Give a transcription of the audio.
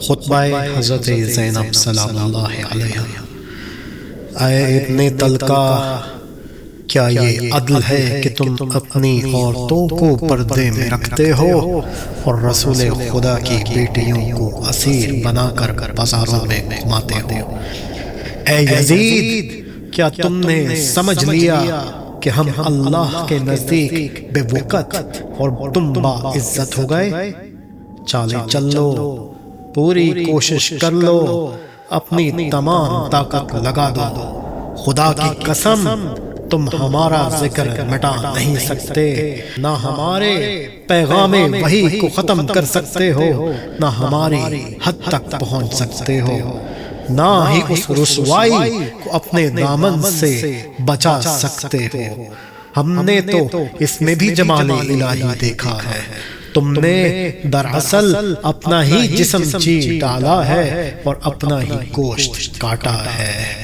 خطبہ حضرت زینب سلام اللہ علیہ۔ اے ابن طلقہ، کیا یہ عدل ہے کہ تم اپنی عورتوں کو پردے میں رکھتے ہو اور رسول خدا کی بیٹیوں کو اسیر بنا کر بازاروں میں گھماتے ہو؟ اے یزید، کیا تم نے سمجھ لیا کہ ہم اللہ کے نزدیک بے وقت اور تم با عزت ہو گئے؟ چالیں چل لو، پوری کوشش کر لو، اپنی تمام طاقت لگا دو۔ خدا کی قسم، تم ہمارا ذکر مٹا نہیں سکتے، نہ ہمارے پیغام وحی کو ختم کر سکتے ہو، نہ ہماری حد تک پہنچ سکتے ہو، نہ ہی اس رسوائی کو اپنے دامن سے بچا سکتے ہو۔ ہم نے تو اس میں بھی جمال الہی دیکھا ہے، تم نے دراصل اپنا ہی جسم چیر ڈالا ہے اور اپنا ہی گوشت کاٹا ہے۔